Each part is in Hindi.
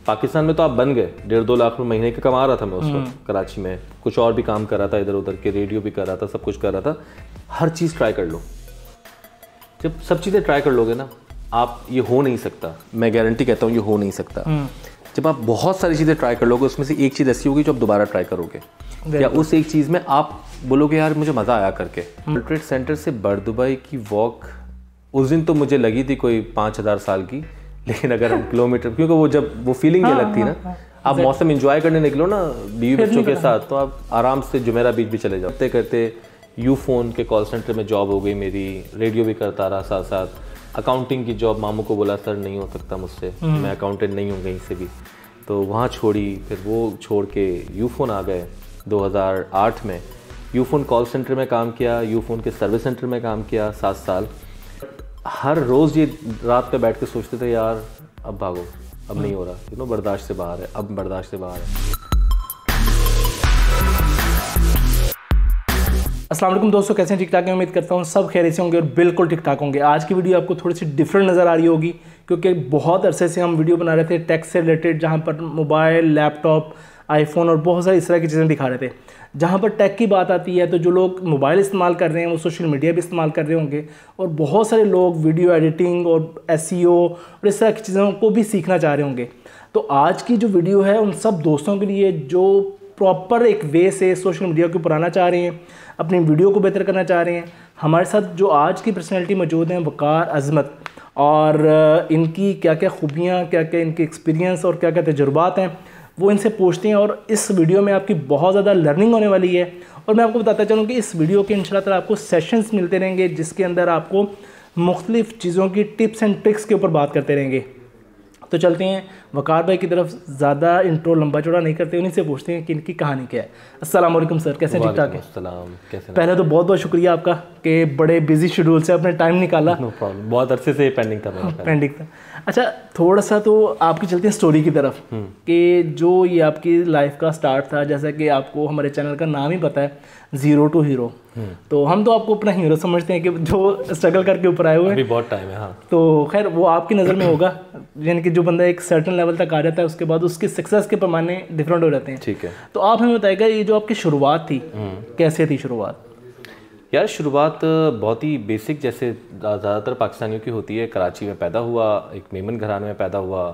पाकिस्तान में तो आप बन गए, 1.5-2 लाख रुपये महीने का कमा रहा था मैं उस वक्त कराची में, कुछ और भी काम कर रहा था इधर उधर के, रेडियो भी कर रहा था, सब कुछ कर रहा था। हर चीज़ ट्राई कर लो, जब सब चीज़ें ट्राई कर लोगे ना आप, ये हो नहीं सकता, मैं गारंटी कहता हूँ ये हो नहीं सकता। जब आप बहुत सारी चीज़ें ट्राई कर लोगे उसमें से एक चीज़ ऐसी होगी जो आप दोबारा ट्राई करोगे, या उस एक चीज़ में आप बोलोगे यार मुझे मज़ा आया करके। वर्ल्ड ट्रेड सेंटर से बरदुबई की वॉक उस दिन तो मुझे लगी थी कोई 5000 साल की, लेकिन अगर हम किलोमीटर, क्योंकि वो जब वो फीलिंग ये लगती ना, आप मौसम एंजॉय करने निकलो ना बीवी बच्चों के साथ, तो आप आराम से जुमेरा बीच भी चले जाते करते। यूफोन के कॉल सेंटर में जॉब हो गई मेरी, रेडियो भी करता रहा साथ साथ। अकाउंटिंग की जॉब मामू को बोला सर नहीं हो सकता मुझसे, मैं अकाउंटेंट नहीं हूँ कहीं से भी, तो वहाँ छोड़ी। फिर वो छोड़ के यूफोन आ गए 2008 में। यूफोन कॉल सेंटर में काम किया, यूफोन के सर्विस सेंटर में काम किया 7 साल। हर रोज़ ये रात पे बैठ के सोचते थे यार अब भागो, अब नहीं हो रहा, बर्दाश्त से बाहर है, अब बर्दाश्त से बाहर है। अस्सलाम वालेकुम दोस्तों, कैसे हैं? ठीक ठाक हैं? उम्मीद करता हूँ सब खैरियत से होंगे और बिल्कुल ठीक ठाक होंगे। आज की वीडियो आपको थोड़ी सी डिफरेंट नज़र आ रही होगी, क्योंकि बहुत अरसे से हम वीडियो बना रहे थे टेक से रिलेटेड, जहाँ पर मोबाइल, लैपटॉप, आईफोन और बहुत सारी इस तरह की चीज़ें दिखा रहे थे। जहाँ पर टेक की बात आती है तो जो लोग मोबाइल इस्तेमाल कर रहे हैं वो सोशल मीडिया भी इस्तेमाल कर रहे होंगे, और बहुत सारे लोग वीडियो एडिटिंग और एसईओ और इस तरह की चीज़ों को भी सीखना चाह रहे होंगे। तो आज की जो वीडियो है उन सब दोस्तों के लिए जो प्रॉपर एक वे से सोशल मीडिया को ऊपर आना चाह रहे हैं, अपनी वीडियो को बेहतर करना चाह रहे हैं। हमारे साथ जो आज की पर्सनैलिटी मौजूद हैं वकार अजमत, और इनकी क्या क्या खूबियाँ, क्या क्या इनके एक्सपीरियंस और क्या क्या तजुर्बात हैं वो इनसे पूछते हैं। और इस वीडियो में आपकी बहुत ज़्यादा लर्निंग होने वाली है। और मैं आपको बताता चलूँ कि इस वीडियो के इंशाल्लाह ताला आपको सेशंस मिलते रहेंगे, जिसके अंदर आपको मुख्तलिफ़ चीज़ों की टिप्स एंड ट्रिक्स के ऊपर बात करते रहेंगे। तो चलते हैं वकार भाई की तरफ, ज़्यादा इंट्रो लंबा चौड़ा नहीं करते, उन्हीं से पूछते हैं कि इनकी कहानी क्या है। अस्सलाम वालेकुम सर, कैसे ठीक ठाक है? कैसे? पहले तो बहुत बहुत शुक्रिया आपका कि बड़े बिजी शेड्यूल से अपने टाइम निकाला। नो प्रॉब्लम, बहुत अरसे से पेंडिंग था मेरा। पेंडिंग था। अच्छा, थोड़ा सा तो आपकी चलते हैं स्टोरी की तरफ, कि जो ये आपकी लाइफ का स्टार्ट था, जैसा कि आपको हमारे चैनल का नाम ही पता है, ज़ीरो टू हीरो। तो हम तो आपको अपना हीरो समझते हैं कि जो स्ट्रगल करके ऊपर आए हुए हैं। अभी बहुत टाइम है। हाँ, तो खैर वो आपकी नज़र में होगा, यानी कि जो बंदा एक सर्टेन लेवल तक आ जाता है उसके बाद उसकी सक्सेस के पैमाने डिफरेंट हो जाते हैं। ठीक है। तो आप हमें बताइएगा ये जो आपकी शुरुआत थी कैसे थी शुरुआत? यार शुरुआत बहुत ही बेसिक, जैसे ज़्यादातर पाकिस्तानियों की होती है। कराची में पैदा हुआ, एक मेमन घराने में पैदा हुआ,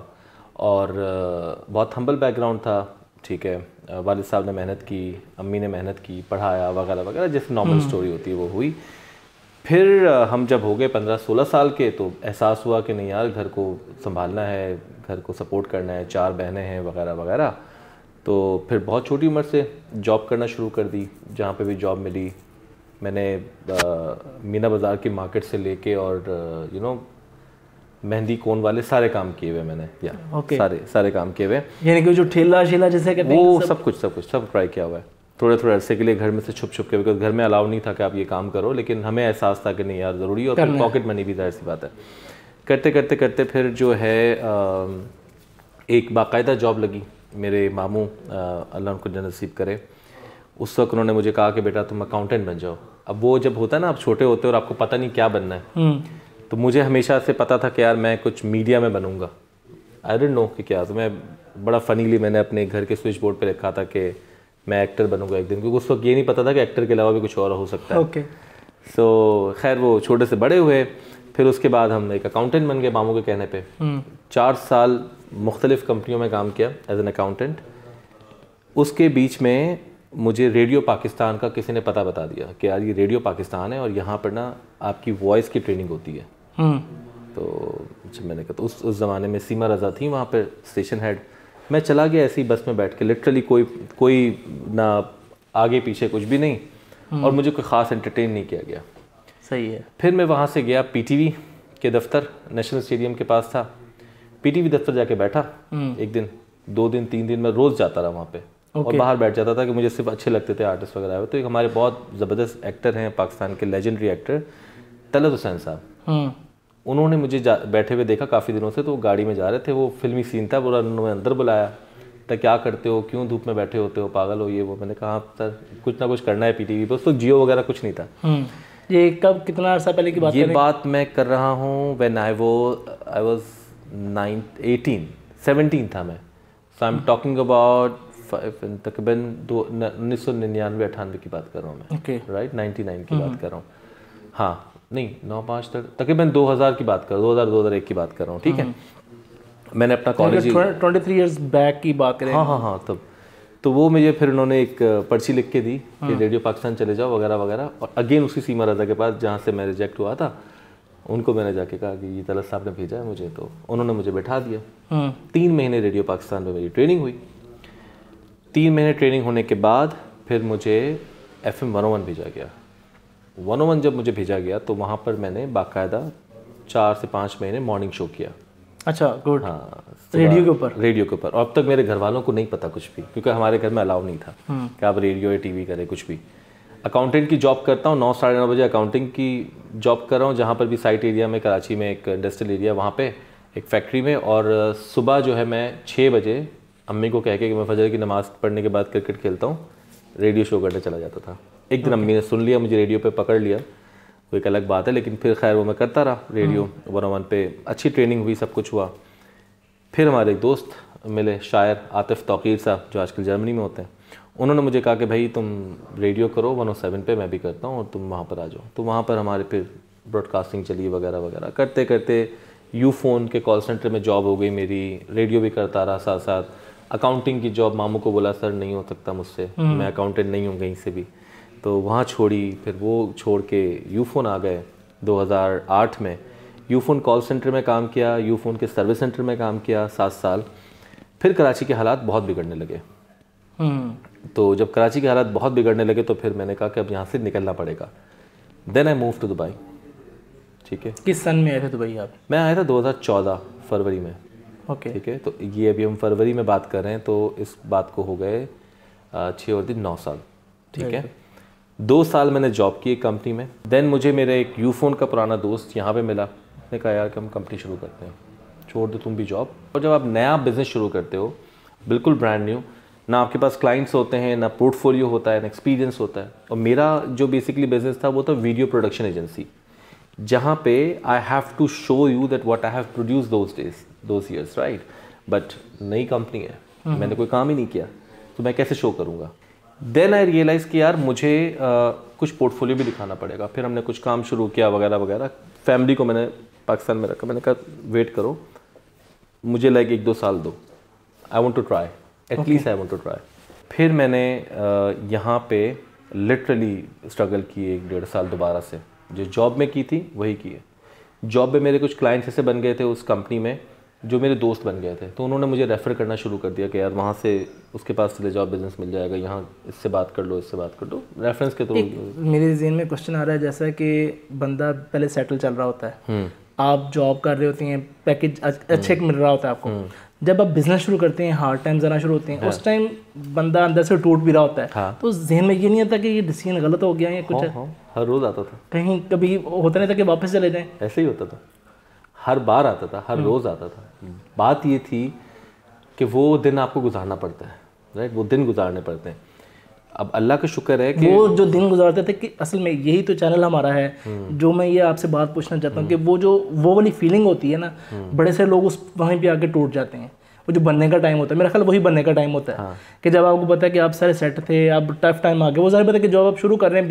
और बहुत हम्बल बैकग्राउंड था। ठीक है, वालिद साहब ने मेहनत की, अम्मी ने मेहनत की, पढ़ाया वगैरह वगैरह, जैसे नॉर्मल स्टोरी होती है वो हुई। फिर हम जब हो गए 15-16 साल के, तो एहसास हुआ कि नहीं यार घर को संभालना है, घर को सपोर्ट करना है, 4 बहनें हैं वगैरह वगैरह। तो फिर बहुत छोटी उम्र से जॉब करना शुरू कर दी। जहाँ पे भी जॉब मिली मैंने मीना बाज़ार की मार्केट से लेके और मेहंदी कोन वाले सारे काम किए हुए मैंने, या सारे काम किए हुए, यानी कि जो ठेला शेला जैसे कहते हैं वो सब ट्राई किया हुआ है। थोड़े अरसे के लिए घर में से छुप के, बिकॉज घर में अलाउ नहीं था कि आप ये काम करो, लेकिन हमें एहसास था कि नहीं यार ज़रूरी, और फिर पॉकेट मनी भी जाहिर सी बात है। करते फिर जो है एक बाकायदा जॉब लगी। मेरे मामू अल्लाह उनको जन्नत नसीब करे, उस वक्त उन्होंने मुझे कहा कि बेटा तुम अकाउंटेंट बन जाओ। अब वो जब होता है ना, आप छोटे होते हो और आपको पता नहीं क्या बनना है, तो मुझे हमेशा से पता था कि यार मैं कुछ मीडिया में बनूंगा। आई डिडंट नो कि क्या। तो मैं बड़ा फनीली मैंने अपने घर के स्विच बोर्ड पे लिखा था कि मैं एक्टर बनूंगा एक दिन, क्योंकि उस वक्त ये नहीं पता था कि एक्टर के अलावा भी कुछ और हो सकता है। सो खैर वो छोटे से बड़े हुए। फिर उसके बाद हम एक अकाउंटेंट बन गए मामू के कहने पे। 4 साल मुख्तलिफ कंपनियों में काम किया एज एन अकाउंटेंट। उसके बीच में मुझे रेडियो पाकिस्तान का किसी ने पता बता दिया कि यार ये रेडियो पाकिस्तान है और यहाँ पर ना आपकी वॉइस की ट्रेनिंग होती है। तो मैंने कहा, तो उस ज़माने में सीमा रज़ा थी वहाँ पर स्टेशन हेड। मैं चला गया ऐसी बस में बैठ के, लिटरली कोई ना आगे पीछे कुछ भी नहीं, और मुझे कोई ख़ास एंटरटेन नहीं किया गया। सही है। फिर मैं वहाँ से गया पीटीवी के दफ्तर, नेशनल स्टेडियम के पास था। पीटीवी दफ्तर जाके बैठा, एक दिन 2 दिन 3 दिन मैं रोज़ जाता रहा वहाँ पे, और बाहर बैठ जाता था कि मुझे सिर्फ अच्छे लगते थे आर्टिस्ट वगैरह हुए। तो एक हमारे बहुत ज़बरदस्त एक्टर हैं पाकिस्तान के, लेजेंडरी एक्टर तलत हुसैन साहब, उन्होंने मुझे बैठे हुए देखा काफ़ी दिनों से। तो वो गाड़ी में जा रहे थे, वो फिल्मी सीन था, बोला उन्होंने अंदर बुलाया, तो क्या करते हो, क्यों धूप में बैठे होते हो, पागल हो ये वो। मैंने कहा सर कुछ ना कुछ करना है पीटीवी पर। तो जियो वगैरह कुछ नहीं था। ये कब, कितना अर्सा पहले की बात? ये बात मैं कर रहा हूँ व्हेन आई वाज 17 था मैं। सो आई एम टॉकिंग अबाउट तकरीबन 1999-98 की बात कर रहा हूँ मैं, ओके, राइट, 99 की बात कर रहा हूँ, हाँ नहीं 9-5 तक, तकरीबन 2000 की बात कर, 2000-2001 की बात कर रहा हूँ, ठीक है। मैंने अपना कॉलेज 23 इयर्स बैक की बात करें। हाँ तब तो वो मुझे फिर उन्होंने एक पर्ची लिख के दी कि रेडियो पाकिस्तान चले जाओ वगैरह वगैरह, और अगेन उसी सीमा रज़ा के पास जहाँ से मैं रिजेक्ट हुआ था, उनको मैंने जाके कहा कि ये तलत साहब ने भेजा है मुझे, तो उन्होंने मुझे बैठा दिया। 3 महीने रेडियो पाकिस्तान में मेरी ट्रेनिंग हुई। 3 महीने ट्रेनिंग होने के बाद फिर मुझे FM 101 भेजा गया। 101 जब मुझे भेजा गया तो वहाँ पर मैंने बाकायदा 4 से 5 महीने मॉर्निंग शो किया। अच्छा, गुड। हाँ, रेडियो के ऊपर? रेडियो के ऊपर। और अब तक मेरे घर वालों को नहीं पता कुछ भी, क्योंकि हमारे घर में अलाउ नहीं था कि आप रेडियो या टीवी करें कुछ भी। अकाउंटेंट की जॉब करता हूँ, 9-9:30 बजे अकाउंटिंग की जॉब कर रहा हूँ, जहाँ पर भी साइट एरिया में, कराची में एक इंडस्ट्रियल एरिया, वहाँ पे एक फैक्ट्री में। और सुबह जो है मैं 6 बजे अम्मी को कह के कि मैं फजर की नमाज़ पढ़ने के बाद क्रिकेट खेलता हूँ, रेडियो शो करने चला जाता था। एक दिन अम्मी ने सुन लिया, मुझे रेडियो पे पकड़ लिया, वो एक अलग बात है, लेकिन फिर खैर वो मैं करता रहा रेडियो 101 पे। अच्छी ट्रेनिंग हुई, सब कुछ हुआ। फिर हमारे एक दोस्त मिले, शायर आतिफ तौकीर साहब, जो आजकल जर्मनी में होते हैं। उन्होंने मुझे कहा कि भाई तुम रेडियो करो 107 पे, मैं भी करता हूँ, और तुम वहाँ पर आ जाओ। तो वहाँ पर हमारे फिर ब्रॉडकास्टिंग चली वगैरह वगैरह। करते करते यूफोन के कॉल सेंटर में जॉब हो गई मेरी, रेडियो भी करता रहा साथ साथ। अकाउंटिंग की जॉब मामू को बोला सर नहीं हो सकता मुझसे, मैं अकाउंटेंट नहीं हूँ कहीं से भी, तो वहाँ छोड़ी। फिर वो छोड़ के यूफोन आ गए 2008 में। यूफोन कॉल सेंटर में काम किया, यूफोन के सर्विस सेंटर में काम किया 7 साल। फिर कराची के हालात बहुत बिगड़ने लगे। तो जब कराची के हालात बहुत बिगड़ने लगे तो फिर मैंने कहा कि अब यहाँ से निकलना पड़ेगा। Then I move to Dubai. ठीक है। किस सन में आए थे दुबई आप? मैं आया था 2014 फरवरी में। ओके, ठीक है। तो ये अभी हम फरवरी में बात कर रहे हैं, तो इस बात को हो गए 6 और दिन 9 साल। ठीक है। 2 साल मैंने जॉब की एक कंपनी में। देन मुझे मेरे एक यूफोन का पुराना दोस्त यहाँ पे मिला। उसने कहा यार कि हम कंपनी शुरू करते हैं, छोड़ दो तुम भी जॉब। और जब आप नया बिजनेस शुरू करते हो, बिल्कुल ब्रांड न्यू, ना आपके पास क्लाइंट्स होते हैं, ना पोर्टफोलियो होता है, ना एक्सपीरियंस होता है। और मेरा जो बेसिकली बिजनेस था वो था वीडियो प्रोडक्शन एजेंसी, जहाँ पे I have to show you that what I have produced those years, right. But नई कंपनी है, मैंने कोई काम ही नहीं किया, तो मैं कैसे शो करूँगा। देन आई रियलाइज़ कि यार मुझे कुछ पोर्टफोलियो भी दिखाना पड़ेगा। फिर हमने कुछ काम शुरू किया वगैरह वगैरह। फैमिली को मैंने पाकिस्तान में रखा। मैंने कहा वेट करो, मुझे लाइक 1-2 साल दो, I want to try, at least I want to try. फिर मैंने यहाँ पे लिटरली स्ट्रगल की 1-1.5 साल दोबारा से। जो जॉब में की थी वही की है। जॉब में मेरे कुछ क्लाइंट्स ऐसे बन गए थे उस कंपनी में जो मेरे दोस्त बन गए थे, तो उन्होंने मुझे रेफ़र करना शुरू कर दिया कि यार वहाँ से उसके पास चले जाओ, बिजनेस मिल जाएगा, यहाँ इससे बात कर लो, इससे बात कर लो, रेफरेंस के थ्रू। मेरे ज़हन में क्वेश्चन आ रहा है, जैसा कि बंदा पहले सेटल चल रहा होता है, आप जॉब कर रहे होते हैं, पैकेज अच्छे मिल रहा होता है आपको, जब आप बिजनेस शुरू करते हैं, हार्ड टाइम्स आना शुरू होते हैं, उस टाइम बंदा अंदर से टूट भी रहा होता है, तो जहन में ये नहीं आता कि ये डिसीजन गलत हो गया या कुछ है? हर रोज़ आता था। कहीं कभी होता नहीं था कि वापस चले जाएं? ऐसे ही होता था, हर बार आता था, हर रोज़ आता था। बात ये थी कि वो दिन आपको गुजारना पड़ता है, राइट, वो दिन गुजारने पड़ते हैं। अब अल्लाह का शुक्र है कि वो जो दिन गुजारते थे, कि असल में यही तो चैनल हमारा है, जो मैं ये आपसे बात पूछना चाहता हूँ कि वो वाली फीलिंग होती है ना, बड़े सारे लोग उस वहीं पे आके टूट जाते हैं। वो जो बनने का टाइम होता है, मेरा ख्याल वही बनने का टाइम होता है, कि जब आपको पता है कि आप सारे सेट थे, अब टफ टाइम आ गया, वो ज़ाहिर पता है कि जब आप शुरू कर रहे हैं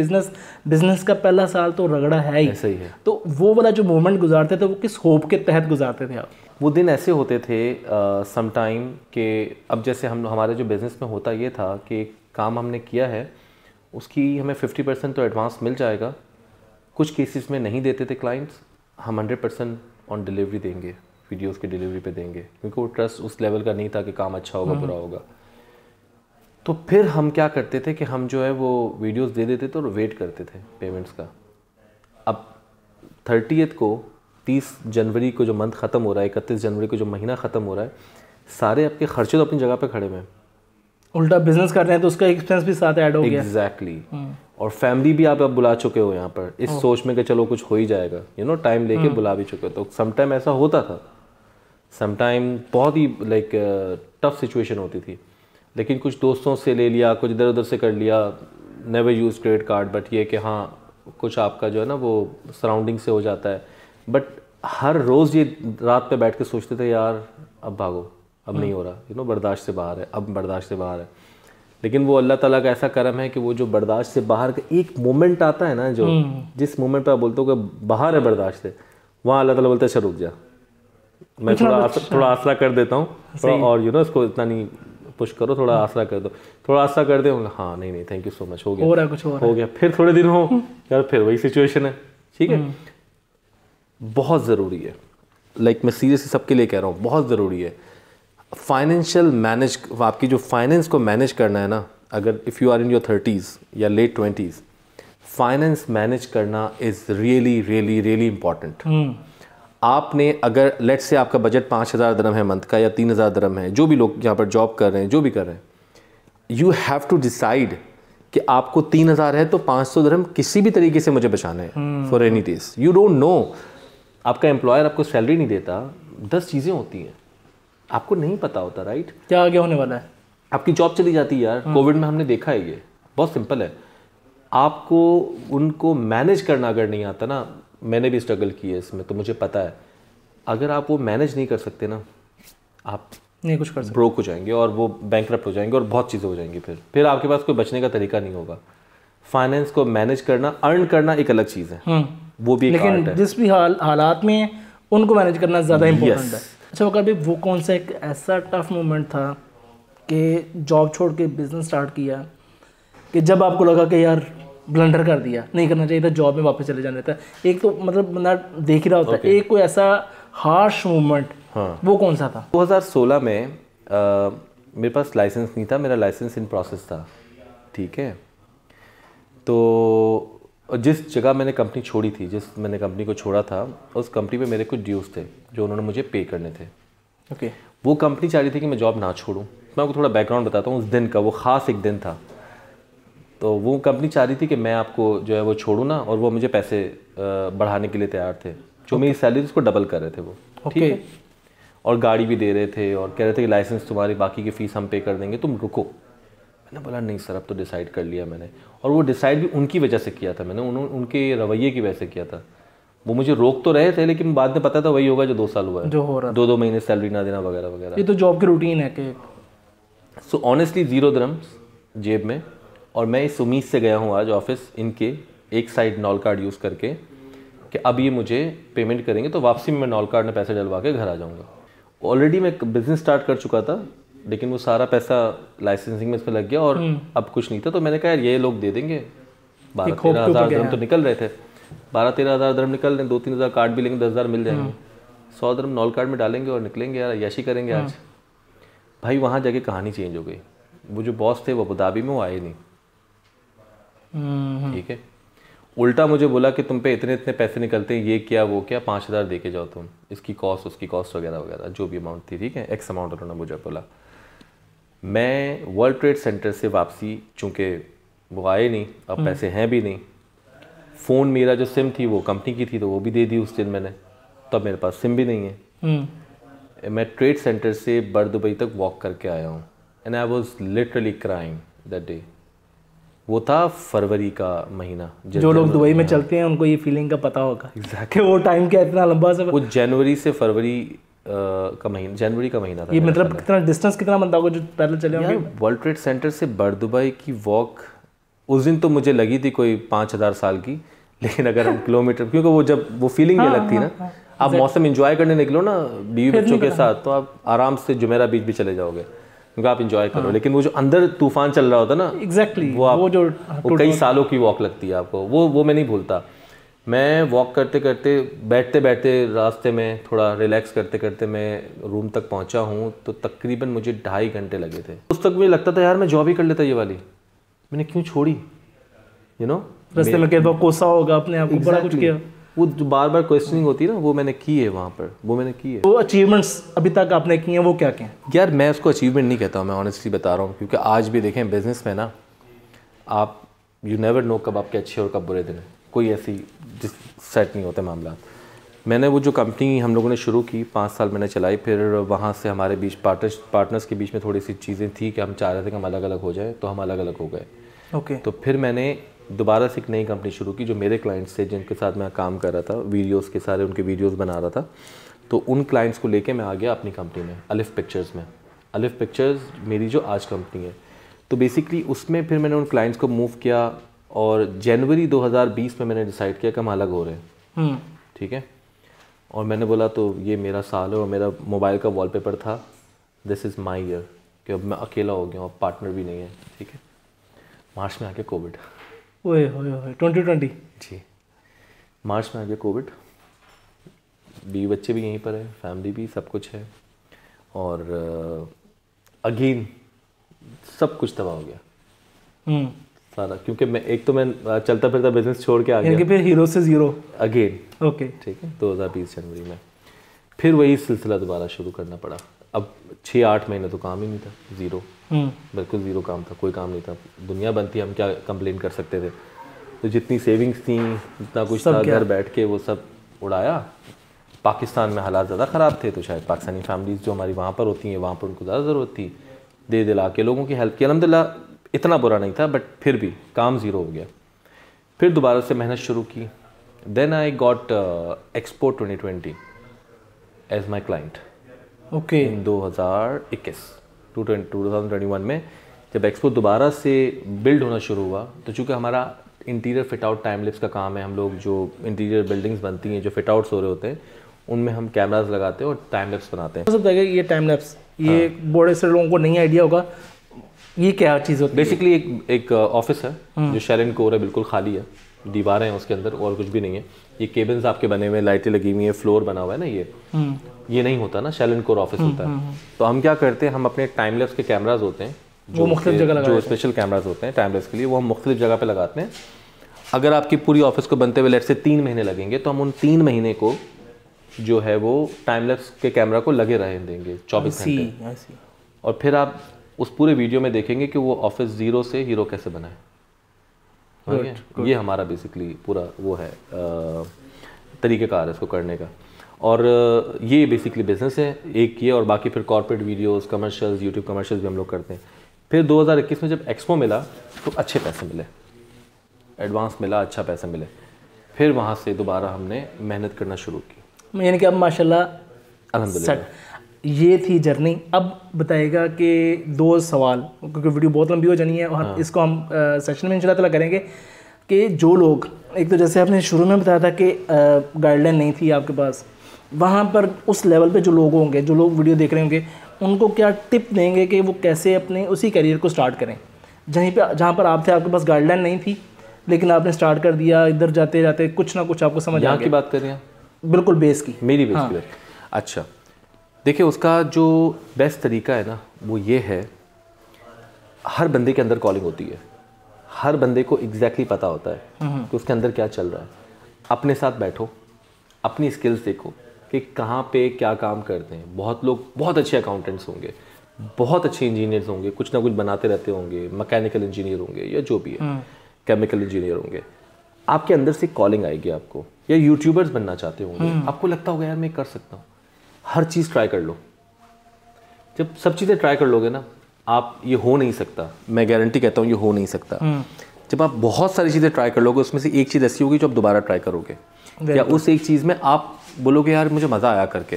बिजनेस का पहला साल तो रगड़ा है ही, ऐसा ही है। तो वो वाला जो मोमेंट गुजारते थे वो किस होप के तहत गुजारते थे आप? वो दिन ऐसे होते थे सम टाइम के, अब जैसे हमारे जो बिज़नेस में होता ये था कि काम हमने किया है उसकी हमें 50% तो एडवांस मिल जाएगा। कुछ केसेस में नहीं देते थे क्लाइंट्स, हम 100% ऑन डिलीवरी देंगे, वीडियोस की डिलीवरी पे देंगे, क्योंकि वो ट्रस्ट उस लेवल का नहीं था कि काम अच्छा होगा बुरा होगा। तो फिर हम क्या करते थे कि हम जो है वो वीडियोस दे देते थे और वेट करते थे पेमेंट्स का। अब 30th को, 30 जनवरी को जो मंथ ख़त्म हो रहा है, 31 जनवरी को जो महीना ख़त्म हो रहा है, सारे आपके खर्चे तो अपनी जगह पे खड़े हुए हैं। उल्टा बिजनेस कर रहे हैं तो उसका एक्सपेंस भी साथ ऐड हो गया। एग्जैक्टली। और फैमिली भी आप बुला चुके हो यहाँ पर, इस सोच में कि चलो कुछ हो ही जाएगा, टाइम लेके बुला भी चुके हो। तो समटाइम ऐसा होता था, समटाइम बहुत ही लाइक टफ सिचुएशन होती थी, लेकिन कुछ दोस्तों से ले लिया, कुछ इधर उधर से कर लिया। Never use credit card, but ये कि हाँ कुछ आपका जो है ना वो सराउंडिंग से हो जाता है। बट हर रोज़ ये रात पे बैठ के सोचते थे यार अब भागो, अब नहीं हो रहा, बर्दाश्त से बाहर है, अब बर्दाश्त से बाहर है। लेकिन वो अल्लाह ताला का ऐसा करम है कि वो जो बर्दाश्त से बाहर का एक मोमेंट आता है ना, जो जिस मोमेंट पे आप बोलते हो कि बाहर है बर्दाश्त से, वहाँ अल्लाह ताला बोलता है चल रुक जा, मैं थोड़ा आसरा कर देता हूँ, और इसको इतना नहीं पुश करो, थोड़ा आसरा कर दो, थोड़ा आसरा कर दे, हाँ नहीं थैंक यू सो मच, हो गया, कुछ हो गया। फिर थोड़े दिन हो यार, फिर वही सिचुएशन है, ठीक है। बहुत ज़रूरी है, लाइक मैं सीरियसली सबके लिए कह रहा हूँ, बहुत ज़रूरी है फाइनेंशियल मैनेज, आपकी जो फाइनेंस को मैनेज करना है ना, अगर if you are in your 30s या लेट 20s, फाइनेंस मैनेज करना is really really really important. आपने अगर लेट्स से आपका बजट 5,000 दिरहम है मंथ का, या 3,000 दिरहम है, जो भी लोग यहाँ पर जॉब कर रहे हैं, जो भी कर रहे हैं, यू हैव टू डिसाइड कि आपको 3,000 है तो 500 दिरहम किसी भी तरीके से मुझे बचाना है for any days. You don't know, आपका एम्प्लॉयर आपको सैलरी नहीं देता, 10 चीज़ें होती हैं, आपको नहीं पता होता, राइट, क्या आगे होने वाला है, आपकी जॉब चली जाती है यार। कोविड में हमने देखा है, ये बहुत सिंपल है। आपको उनको मैनेज करना अगर नहीं आता ना, मैंने भी स्ट्रगल की है इसमें, तो मुझे पता है, अगर आप वो मैनेज नहीं कर सकते ना, आप नहीं कुछ कर सकते, ब्रोक हो जाएंगे, और वो बैंकरप्ट हो जाएंगे, और बहुत चीज़ें हो जाएंगी। फिर आपके पास कोई बचने का तरीका नहीं होगा। फाइनेंस को मैनेज करना, अर्न करना एक अलग चीज़ है, वो भी एक आर्ट है। जिस भी हालात में उनको मैनेज करना ज़्यादा इंपॉर्टेंट है। अच्छा वकार भाई, वो कौन सा एक ऐसा टफ मोमेंट था कि जॉब छोड़ के बिजनेस स्टार्ट किया, कि जब आपको लगा कि यार ब्लंडर कर दिया, नहीं करना चाहिए था, जॉब में वापस चले जाना था? एक तो मतलब बंदा देख ही रहा होता है, एक कोई ऐसा हार्श मोमेंट, वो कौन सा था? 2016 में मेरे पास लाइसेंस नहीं था, मेरा लाइसेंस इन प्रोसेस था, ठीक है। तो जिस जगह मैंने कंपनी छोड़ी थी, जिस मैंने कंपनी को छोड़ा था, उस कंपनी पे मेरे कुछ ड्यूज़ थे जो उन्होंने मुझे पे करने थे। ओके। वो कंपनी चाह रही थी कि मैं जॉब ना छोड़ूं। मैं आपको थोड़ा बैकग्राउंड बताता हूँ उस दिन का, वो ख़ास एक दिन था। तो वो कंपनी चाह रही थी कि मैं आपको जो है वो छोड़ूं ना, और वो मुझे पैसे बढ़ाने के लिए तैयार थे, जो मेरी सैलरी उसको डबल कर रहे थे वो, ठीक है, और गाड़ी भी दे रहे थे, और कह रहे थे कि लाइसेंस तुम्हारी बाकी की फ़ीस हम पे कर देंगे, तुम रुको। मैंने बोला नहीं सर, अब तो डिसाइड कर लिया मैंने, और वो डिसाइड भी उनकी वजह से किया था मैंने, उनके रवैये की वजह से किया था। वो मुझे रोक तो रहे थे, लेकिन बाद में पता था वही होगा जो 2 साल हुआ है, जो हो रहा, 2 महीने सैलरी ना देना वगैरह वगैरह। ये तो जॉब की रूटीन है कि सो ऑनेस्टली 0 दिरहम्स जेब में, और मैं इस उम्मीद से गया हूँ आज ऑफिस, इनके एक साइड नॉल कार्ड यूज़ करके, कि अब ये मुझे पेमेंट करेंगे तो वापसी में मैं नॉल कार्ड में पैसे डलवा के घर आ जाऊँगा। ऑलरेडी मैं बिज़नेस स्टार्ट कर चुका था, लेकिन वो सारा पैसा लाइसेंसिंग में इस पर लग गया, और अब कुछ नहीं था। तो मैंने कहा यार ये लोग दे देंगे, 12-13 हज़ार दिरहम तो निकल रहे थे, 12-13 हज़ार दिरहम निकल रहे हैं, 2-3 हज़ार कार्ड भी लेंगे, 10,000 मिल जाएंगे, 100 दिरहम नॉल कार्ड में डालेंगे और निकलेंगे यार, यशी करेंगे आज। भाई वहाँ जाके कहानी चेंज हो गई। वो जो बॉस थे वो अबू धाबी में, वो आए नहीं, ठीक है। उल्टा मुझे बोला कि तुम पे इतने इतने पैसे निकलते हैं, ये क्या वो क्या, 5,000 दे के जाओ तुम, इसकी कॉस्ट उसकी कॉस्ट वगैरह वगैरह जो भी अमाउंट थी, ठीक है, एक्स अमाउंट उन्होंने मुझे बोला। मैं वर्ल्ड ट्रेड सेंटर से वापसी, चूँकि वो आए नहीं, अब पैसे हैं भी नहीं, फ़ोन मेरा जो सिम थी वो कंपनी की थी, तो वो भी दे दी उस दिन मैंने, तब मेरे पास सिम भी नहीं है। मैं ट्रेड सेंटर से दुबई तक वॉक करके आया हूँ, and I was literally crying that day. वो था फरवरी का महीना। जो लोग दुबई में चलते हैं उनको ये फीलिंग का पता होगा कि वो टाइम क्या इतना लंबा सा। वो जनवरी से फरवरी का महीना, जनवरी का महीना था। ये मतलब कितना डिस्टेंस कितना बनता होगा जो पैदल चले होंगे? वर्ल्ड ट्रेड सेंटर से दुबई की वॉक उस दिन तो मुझे लगी थी कोई 5,000 साल की, लेकिन अगर हम किलोमीटर, क्योंकि वो जब वो फीलिंग ये लगती ना, आप मौसम एंजॉय करने निकलो ना बीवी बच्चों के साथ, तो आप आराम से जुमेरा बीच भी चले जाओगे, क्योंकि आप इंजॉय करो। लेकिन वो जो अंदर तूफान चल रहा होता ना, एग्जैक्टली वो कई सालों की वॉक लगती है आपको, वो मैं नहीं भूलता। मैं वॉक करते करते, बैठते बैठते रास्ते में थोड़ा रिलैक्स करते करते मैं रूम तक पहुंचा हूं, तो तकरीबन मुझे 2.5 घंटे लगे थे। उस तक मुझे लगता था यार मैं जॉब ही कर लेता ये वाली, मैंने क्यों छोड़ी, यू नो। रास्ते में कहता कोसा होगा अपने आप को, बड़ा कुछ किया। वो जो बार बार क्वेश्चनिंग होती है ना, वो मैंने की है वहाँ पर, वो मैंने की है। वो अचीवमेंट्स अभी तक आपने की हैं, वो क्या क्या? यार मैं उसको अचीवमेंट नहीं कहता हूँ, मैं ऑनेस्टली बता रहा हूँ, क्योंकि आज भी देखें बिजनेस में ना, आप यू नेवर नो कब आपके अच्छे और कब बुरे दिन हैं, कोई ऐसी सेट नहीं होते मामला। मैंने वो जो कंपनी हम लोगों ने शुरू की 5 साल मैंने चलाई, फिर वहाँ से हमारे बीच पार्टनर्स के बीच में थोड़ी सी चीज़ें थी कि हम चाह रहे थे कि हम अलग अलग हो जाए, तो हम अलग अलग हो गए। ओके। तो फिर मैंने दोबारा से एक नई कंपनी शुरू की, जो मेरे क्लाइंट्स थे जिनके साथ मैं काम कर रहा था, उनके वीडियोस बना रहा था, तो उन क्लाइंट्स को लेके मैं आ गया अपनी कंपनी में, अलिफ पिक्चर्स में। अलिफ पिक्चर्स मेरी जो आज कंपनी है। तो बेसिकली उसमें फिर मैंने उन क्लाइंट्स को मूव किया और जनवरी 2020 में मैंने डिसाइड किया कि हम अलग हो रहे हैं, ठीक है। और मैंने बोला तो ये मेरा साल है और मेरा मोबाइल का वॉलपेपर था दिस इज़ माई ईयर, कि अब मैं अकेला हो गया हूँ, पार्टनर भी नहीं है, ठीक है। मार्च में आ गया कोविड। ओए 2020 जी, मार्च में आ गया कोविड। बीवी बच्चे भी यहीं पर है, फैमिली भी, सब कुछ है। और अगेन सब कुछ तबाह हो गया सारा, क्योंकि मैं चलता फिरता बिजनेस छोड़ के आ गया। फिर हीरो से जीरो अगेन, ओके, ठीक है। 2020 जनवरी में फिर वही सिलसिला दोबारा शुरू करना पड़ा। अब 6-8 महीने तो काम ही नहीं था, ज़ीरो, बिल्कुल ज़ीरो काम था, कोई काम नहीं था, दुनिया बंद थी, हम क्या कंप्लेन कर सकते थे। तो जितनी सेविंग्स थी, जितना कुछ था, घर बैठ के वो सब उड़ाया। पाकिस्तान में हालात ज़्यादा ख़राब थे, तो शायद पाकिस्तानी फैमिलीज़ जो हमारी वहाँ पर होती हैं, वहाँ पर उनको ज़्यादा ज़रूरत थी, दे दिला के लोगों की हेल्प की। अल्हम्दुलिल्लाह इतना बुरा नहीं था, बट फिर भी काम ज़ीरो हो गया। फिर दोबारा से मेहनत शुरू की। Then I got Expo 2020 as my client, okay. 2021 में जब एक्सपो दोबारा से बिल्ड होना शुरू हुआ, तो चूँकि हमारा interior fit out time lapse का काम है, हम लोग जो इंटीरियर बिल्डिंग्स बनती हैं, जो फिट आउट्स हो रहे होते हैं, उनमें हम कैमराज लगाते हैं और टाइम लैप्स बनाते हैं। सब जगह ये टाइम लैप्स, ये बड़े से लोगों को नहीं आइडिया होगा ये क्या चीज़ होती है। बेसिकली एक ऑफिस है जो शेल एंड कोर है, बिल्कुल खाली है, दीवारें हैं उसके अंदर और कुछ भी नहीं है। ये केबिन्स आपके बने हुए, लाइटें लगी हुई हैं, फ्लोर बना हुआ है ना, ये नहीं होता ना, शेल एंड कोर ऑफिस होता है। तो हम क्या करते हैं, हम अपने टाइम लैप्स के कैमराज होते हैं वो मुख्तलिफ जगह जो स्पेशल कैमराज होते हैं टाइम लैप्स के लिए, वो हम मुख्तलिफ जगह पे लगाते हैं। अगर आपकी पूरी ऑफिस को बनते हुए लेट से 3 महीने लगेंगे, तो हम उन 3 महीने को जो है वो टाइम लैप्स के कैमरा को लगे रहने देंगे 24 घंटे। और फिर आप उस पूरे वीडियो में देखेंगे कि वो ऑफिस ज़ीरो से हीरो कैसे बना है। ये हमारा बेसिकली पूरा वो है तरीक़ेकार है इसको करने का। और ये बेसिकली बिजनेस है एक ये, और बाकी फिर corporate videos, commercials, YouTube commercials भी हम लोग करते हैं। फिर 2021 में जब एक्सपो मिला तो अच्छे पैसे मिले, एडवांस मिला, अच्छा पैसा मिले। फिर वहाँ से दोबारा हमने मेहनत करना शुरू की, यानी कि अब माशाल्लाह अल्हम्दुलिल्लाह। ये थी जर्नी। अब बताएगा कि 2 सवाल, क्योंकि वीडियो बहुत लंबी हो जानी है और इसको हम सेशन में इंशाल्लाह करेंगे कि जो लोग, एक तो जैसे आपने शुरू में बताया था कि गाइडलाइन नहीं थी आपके पास, वहाँ पर उस लेवल पे जो लोग होंगे, जो लोग वीडियो देख रहे होंगे, उनको क्या टिप देंगे कि वो कैसे अपने उसी करियर को स्टार्ट करें जहाँ पर आप थे, आपके पास गाइडलाइन नहीं थी लेकिन आपने स्टार्ट कर दिया, इधर जाते जाते कुछ ना कुछ आपको समझ आ गया। यहाँ की बात कर रहे हैं, बिल्कुल बेस की, मेरी बेस की बात। अच्छा देखिए, उसका जो बेस्ट तरीका है ना, वो ये है, हर बंदे के अंदर कॉलिंग होती है, हर बंदे को एग्जैक्टली पता होता है कि उसके अंदर क्या चल रहा है। अपने साथ बैठो, अपनी स्किल्स देखो कि कहाँ पे क्या काम करते हैं। बहुत लोग बहुत अच्छे अकाउंटेंट्स होंगे, बहुत अच्छे इंजीनियर्स होंगे, कुछ ना कुछ बनाते रहते होंगे, मैकेनिकल इंजीनियर होंगे या जो भी है, केमिकल इंजीनियर होंगे। आपके अंदर से कॉलिंग आएगी आपको, या यूट्यूबर्स बनना चाहते होंगे, आपको लगता होगा यार मैं कर सकता हूँ। हर चीज़ ट्राई कर लो। जब सब चीज़ें ट्राई कर लोगे ना, आप ये हो नहीं सकता, मैं गारंटी कहता हूँ ये हो नहीं सकता। जब आप बहुत सारी चीज़ें ट्राई कर लोगे, उसमें से एक चीज़ ऐसी होगी जो आप दोबारा ट्राई करोगे, या उस एक चीज़ में आप बोलोगे यार मुझे मज़ा आया करके।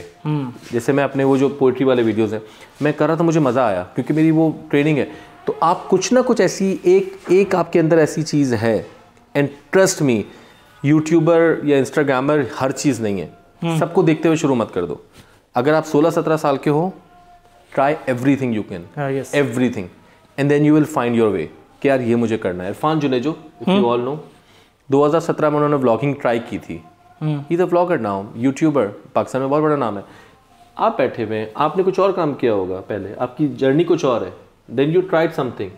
जैसे मैं अपने वो जो पोइट्री वाले वीडियोज़ हैं मैं कर रहा था, मुझे मज़ा आया क्योंकि मेरी वो ट्रेनिंग है। तो आप कुछ ना कुछ ऐसी एक आपके अंदर ऐसी चीज़ है। एंड ट्रस्ट मी, यूट्यूबर या इंस्टाग्रामर हर चीज़ नहीं है। सबको देखते हुए शुरू मत कर दो। अगर आप 16-17 साल के हो, try everything you can, everything, and then you will find your way कि यार ये मुझे करना है। Irfan Junejo, if you all know, 2017 में उन्होंने व्लॉगिंग ट्राई की थी। He is a vlogger now, YouTuber, Pakistan में बहुत बड़ा नाम है। आप बैठे हुए हैं, आपने कुछ और काम किया होगा पहले, आपकी जर्नी कुछ और है, देन यू ट्राइड समथिंग,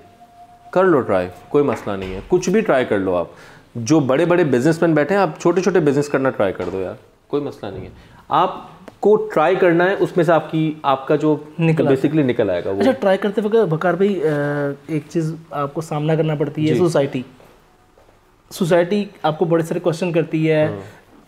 कर लो ट्राई, कोई मसला नहीं है, कुछ भी ट्राई कर लो। आप जो बड़े बड़े बिजनेसमैन बैठे हैं, आप छोटे छोटे बिजनेस करना ट्राई कर दो यार, कोई मसला नहीं है। आपको ट्राई करना है, उसमें से आपका जो बेसिकली निकल आएगा वो। अच्छा, ट्राई करते वक्त बकार भाई एक चीज़ आपको सामना करना पड़ती है, सोसाइटी आपको बड़े सारे क्वेश्चन करती है,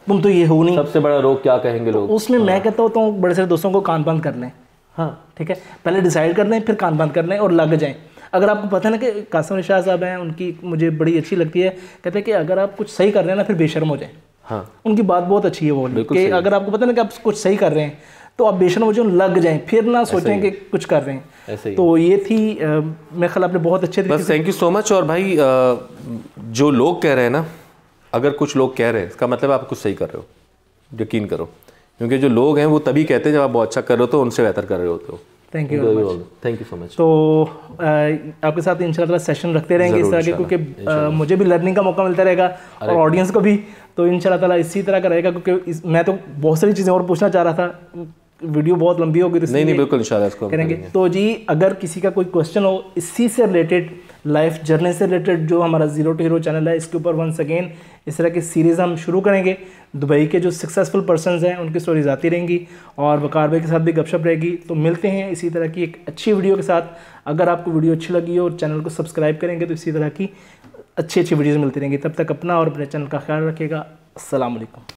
तुम तो ये हो नहीं, सबसे बड़ा रोग क्या कहेंगे लोग। उसमें मैं कहता हूँ तो बड़े सारे दोस्तों को कान बंद कर लें। हाँ ठीक है, पहले डिसाइड कर लें, फिर कान बंद कर लें और लग जाएं। अगर आपको पता है ना कि कासिम शाह साहब हैं, उनकी मुझे बड़ी अच्छी लगती है, कहते हैं कि अगर आप कुछ सही कर रहे हैं ना, फिर बेशर्म हो जाएं। हाँ, उनकी बात बहुत अच्छी है वो कि अगर आपको पता है ना कि आप कुछ सही कर रहे हैं, तो आप बेशक वो जो लग जाएं, फिर ना सोचें कि कुछ कर रहे हैं। ऐसे ही। तो ये थी मेरे ख्याल आपने बहुत अच्छे बस थैंक यू सो मच। और भाई जो लोग कह रहे हैं ना, अगर कुछ लोग कह रहे हैं इसका मतलब आप कुछ सही कर रहे हो, यकीन करो, क्योंकि जो लोग हैं वो तभी कहते हैं जब आप बहुत अच्छा कर रहे हो तो उनसे बेहतर कर रहे होते हो। Thank you so much. तो आपके साथ इंशाल्लाह सेशन रखते रहेंगे इस तरह के, क्योंकि मुझे भी लर्निंग का मौका मिलता रहेगा और ऑडियंस को भी। तो इंशाल्लाह ताला इसी तरह का रहेगा, क्योंकि मैं तो बहुत सारी चीज़ें और पूछना चाह रहा था, वीडियो बहुत लंबी होगी तो नहीं बिल्कुल इंशाल्लाह इसको करेंगे। तो जी अगर किसी का कोई क्वेश्चन हो इसी से रिलेटेड, लाइफ जर्नी से रिलेटेड, जो हमारा ज़ीरो टू हीरो चैनल है, इसके ऊपर वंस अगेन इस तरह की सीरीज़ हम शुरू करेंगे। दुबई के जो सक्सेसफुल पर्सनस हैं उनकी स्टोरीज आती रहेंगी और वकार भाई के साथ भी गपशप रहेगी। तो मिलते हैं इसी तरह की एक अच्छी वीडियो के साथ। अगर आपको वीडियो अच्छी लगी हो और चैनल को सब्सक्राइब करेंगे तो इसी तरह की अच्छी वीडियोज़ मिलती रहेंगी। तब तक अपना और अपने चैनल का ख्याल रखिएगा। अस्सलाम वालेकुम।